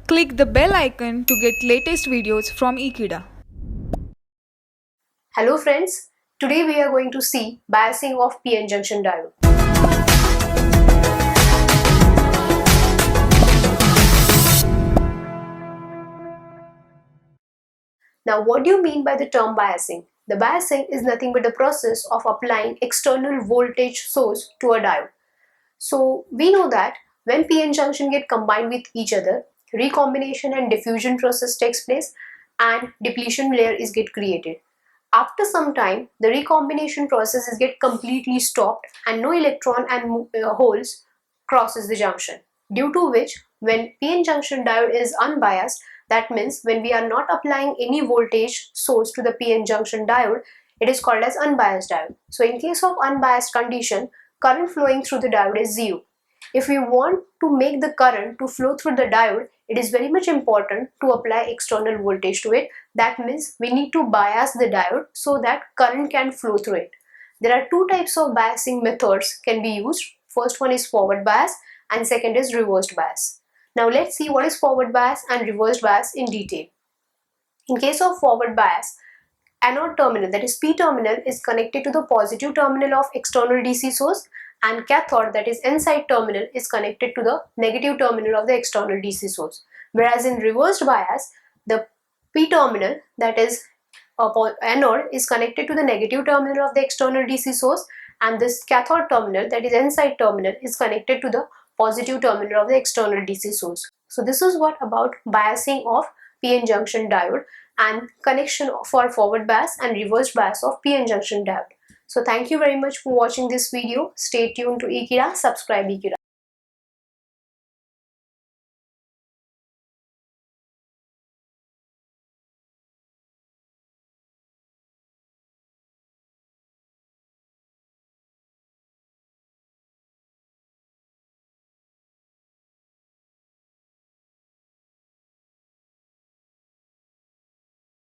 Click the bell icon to get latest videos from Ekeeda. Hello friends, today we are going to see biasing of PN junction diode. Now what do you mean by the term biasing? The biasing is nothing but the process of applying external voltage source to a diode. So we know that when PN junction get combined with each other, recombination and diffusion process takes place and depletion layer is get created. After some time, the recombination process is get completely stopped and no electron and holes crosses the junction. Due to which, when PN junction diode is unbiased, that means when we are not applying any voltage source to the PN junction diode, it is called as unbiased diode. So in case of unbiased condition, current flowing through the diode is zero. If we want to make the current to flow through the diode, it is very much important to apply external voltage to it. That means we need to bias the diode so that current can flow through it. There are two types of biasing methods can be used. First one is forward bias and second is reversed bias. Now let's see what is forward bias and reversed bias in detail. In case of forward bias, anode terminal, that is P terminal, is connected to the positive terminal of external DC source and cathode, that is N side terminal, is connected to the negative terminal of the external DC source. Whereas in reversed bias, the P terminal, that is anode, is connected to the negative terminal of the external DC source and this cathode terminal, that is N side terminal, is connected to the positive terminal of the external DC source. So this is what about biasing of PN junction diode and connection for forward bias and reverse bias of PN junction diode. So thank you very much for watching this video. Stay tuned to Ekeeda, subscribe Ekeeda.